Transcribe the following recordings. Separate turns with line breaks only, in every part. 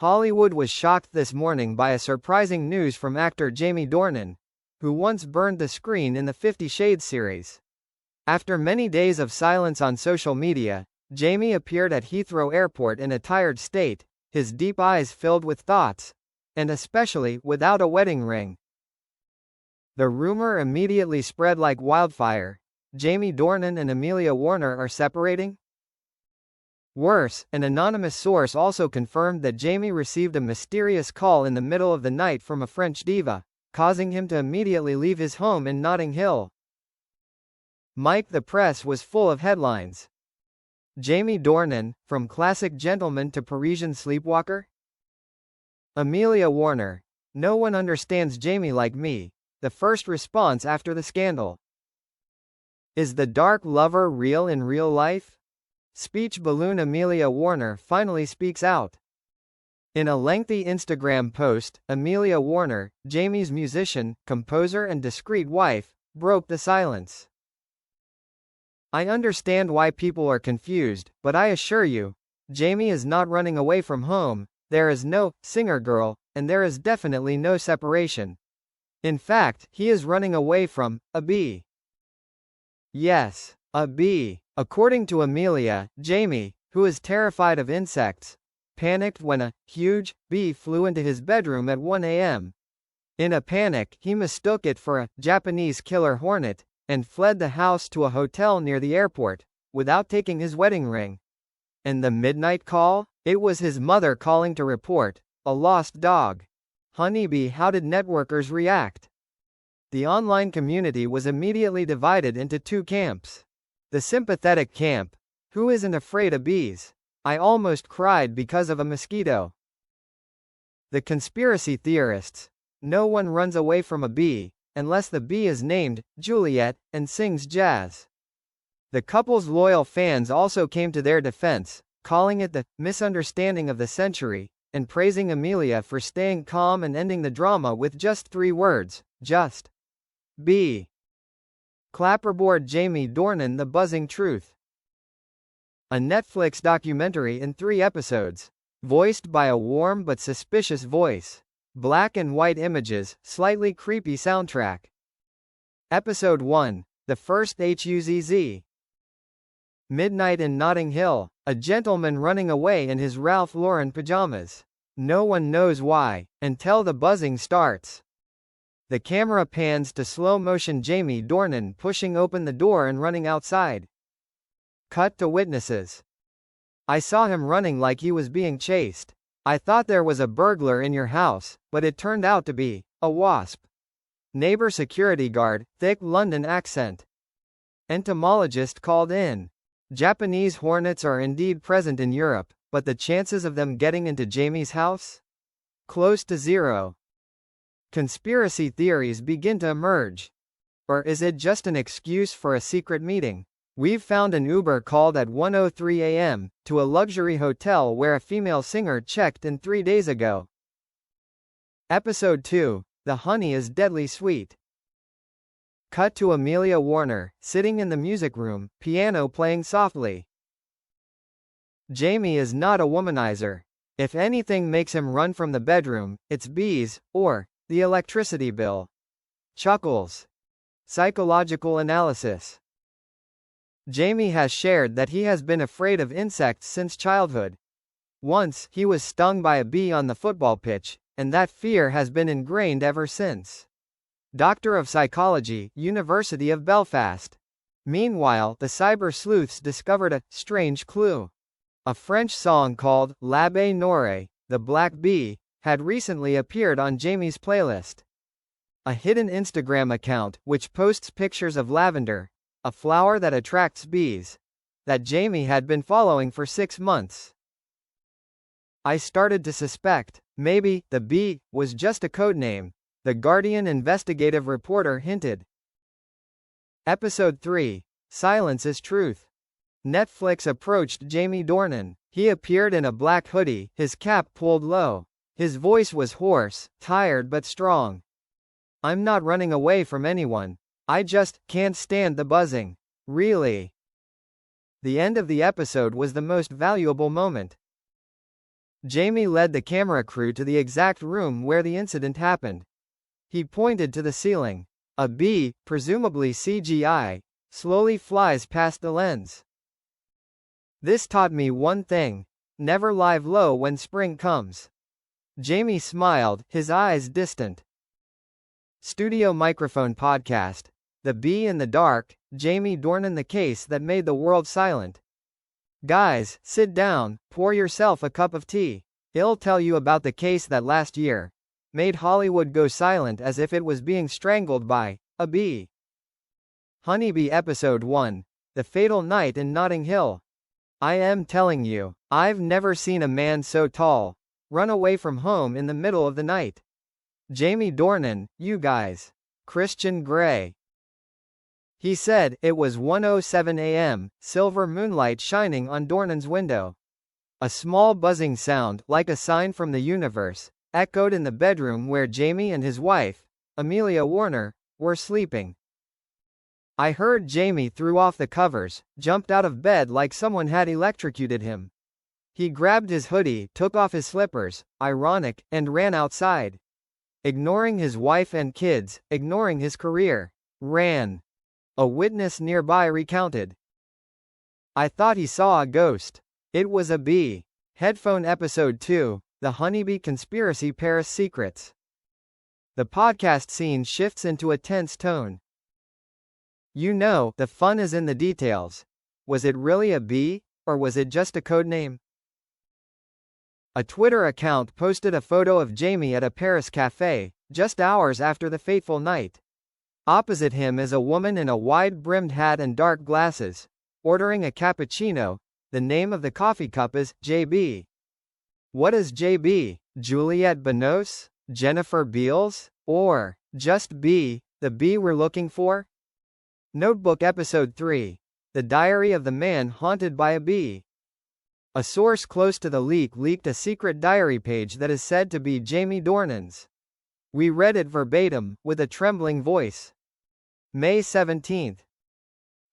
Hollywood was shocked this morning by a surprising news from actor Jamie Dornan, who once burned the screen in the 50 Shades series. After many days of silence on social media, Jamie appeared at Heathrow Airport in a tired state, his deep eyes filled with thoughts, and especially without a wedding ring. The rumor immediately spread like wildfire. Jamie Dornan and Amelia Warner are separating? Worse, an anonymous source also confirmed that Jamie received a mysterious call in the middle of the night from a French diva, causing him to immediately leave his home in Notting Hill. The press was full of headlines. Jamie Dornan, from classic gentleman to Parisian sleepwalker? Amelia Warner, no one understands Jamie like me, the first response after the scandal. Is the dark lover real in real life? Speech balloon Amelia Warner finally speaks out. In a lengthy Instagram post, Amelia Warner, Jamie's musician, composer and discreet wife, broke the silence. I understand why people are confused, but I assure you, Jamie is not running away from home, there is no singer girl, and there is definitely no separation. In fact, he is running away from a bee. Yes, a bee. According to Amelia, Jamie, who is terrified of insects, panicked when a huge bee flew into his bedroom at 1 a.m. In a panic, he mistook it for a Japanese killer hornet and fled the house to a hotel near the airport without taking his wedding ring. And the midnight call? It was his mother calling to report a lost dog. Honeybee. How did networkers react? The online community was immediately divided into two camps. The sympathetic camp, who isn't afraid of bees? I almost cried because of a mosquito. The conspiracy theorists, no one runs away from a bee, unless the bee is named Juliet and sings jazz. The couple's loyal fans also came to their defense, calling it the misunderstanding of the century, and praising Amelia for staying calm and ending the drama with just 3 words, just be. Clapperboard Jamie Dornan. The buzzing truth. A Netflix documentary in 3 episodes. Voiced by a warm but suspicious voice. Black and white images, slightly creepy soundtrack. Episode 1. The First Huzz. Midnight in Notting Hill. A gentleman running away in his Ralph Lauren pajamas. No one knows why, until the buzzing starts. The camera pans to slow-motion Jamie Dornan pushing open the door and running outside. Cut to witnesses. I saw him running like he was being chased. I thought there was a burglar in your house, but it turned out to be a wasp. Neighbor security guard, thick London accent. Entomologist called in. Japanese hornets are indeed present in Europe, but the chances of them getting into Jamie's house? Close to 0. Conspiracy theories begin to emerge. Or is it just an excuse for a secret meeting? We've found an Uber called at 1:03 a.m. to a luxury hotel where a female singer checked in 3 days ago. Episode 2. The honey is deadly sweet. Cut to Amelia Warner, sitting in the music room, piano playing softly. Jamie is not a womanizer. If anything makes him run from the bedroom, it's bees, or the electricity bill. Chuckles. Psychological analysis. Jamie has shared that he has been afraid of insects since childhood. Once, he was stung by a bee on the football pitch, and that fear has been ingrained ever since. Doctor of Psychology, University of Belfast. Meanwhile, the cyber sleuths discovered a strange clue. A French song called L'Abbé Noire, the Black Bee, had recently appeared on Jamie's playlist. A hidden Instagram account, which posts pictures of lavender, a flower that attracts bees, that Jamie had been following for 6 months. I started to suspect, maybe, the bee was just a codename, the Guardian investigative reporter hinted. Episode 3. Silence is Truth. Netflix approached Jamie Dornan. He appeared in a black hoodie, his cap pulled low. His voice was hoarse, tired but strong. I'm not running away from anyone. I just can't stand the buzzing. Really. The end of the episode was the most valuable moment. Jamie led the camera crew to the exact room where the incident happened. He pointed to the ceiling. A bee, presumably CGI, slowly flies past the lens. This taught me one thing: never lie low when spring comes. Jamie smiled, his eyes distant. Studio Microphone Podcast. The Bee in the Dark, Jamie Dornan, the case that made the world silent. Guys, sit down, pour yourself a cup of tea. I'll tell you about the case that last year made Hollywood go silent as if it was being strangled by a bee. Honeybee Episode 1. The Fatal Night in Notting Hill. I am telling you, I've never seen a man so tall run away from home in the middle of the night. Jamie Dornan, you guys. Christian Grey. He said, it was 1:07 a.m., silver moonlight shining on Dornan's window. A small buzzing sound, like a sign from the universe, echoed in the bedroom where Jamie and his wife, Amelia Warner, were sleeping. I heard Jamie threw off the covers, jumped out of bed like someone had electrocuted him. He grabbed his hoodie, took off his slippers, ironic, and ran outside. Ignoring his wife and kids, ignoring his career. Ran. A witness nearby recounted. I thought he saw a ghost. It was a bee. Headphone Episode 2, The Honeybee Conspiracy Paris Secrets. The podcast scene shifts into a tense tone. You know, the fun is in the details. Was it really a bee, or was it just a codename? A Twitter account posted a photo of Jamie at a Paris cafe, just hours after the fateful night. Opposite him is a woman in a wide-brimmed hat and dark glasses, ordering a cappuccino. The name of the coffee cup is JB. What is JB? Juliette Binoche? Jennifer Beals? Or just B, the bee we're looking for? Notebook Episode 3. The Diary of the Man Haunted by a Bee. A source close to the leak leaked a secret diary page that is said to be Jamie Dornan's. We read it verbatim, with a trembling voice. May 17.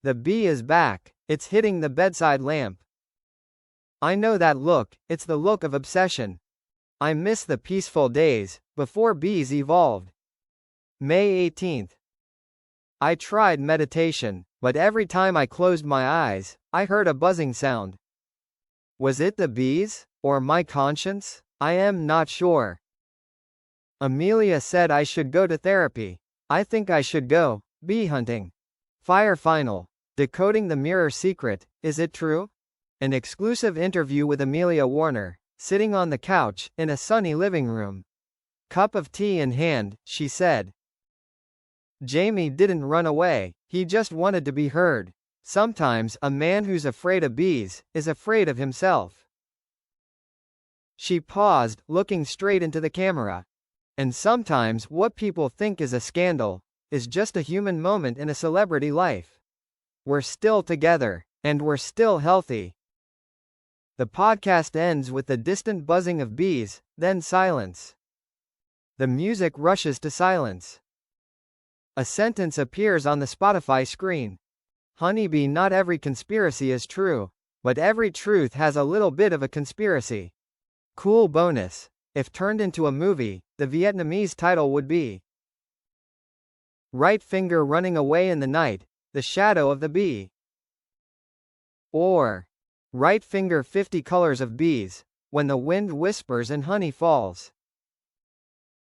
The bee is back. It's hitting the bedside lamp. I know that look, it's the look of obsession. I miss the peaceful days, before bees evolved. May 18. I tried meditation, but every time I closed my eyes, I heard a buzzing sound. Was it the bees, or my conscience? I am not sure. Amelia said I should go to therapy. I think I should go. Bee hunting. Fire Final. Decoding the Mirror Secret, is it true? An exclusive interview with Amelia Warner, sitting on the couch, in a sunny living room. Cup of tea in hand, she said. Jamie didn't run away, he just wanted to be heard. Sometimes, a man who's afraid of bees, is afraid of himself. She paused, looking straight into the camera. And sometimes, what people think is a scandal, is just a human moment in a celebrity life. We're still together, and we're still healthy. The podcast ends with the distant buzzing of bees, then silence. The music rushes to silence. A sentence appears on the Spotify screen. Honeybee, not every conspiracy is true, but every truth has a little bit of a conspiracy. Cool bonus. If turned into a movie, the Vietnamese title would be Right Finger Running Away in the Night, The Shadow of the Bee. Or Right Finger 50 Colors of Bees, When the Wind Whispers and Honey Falls.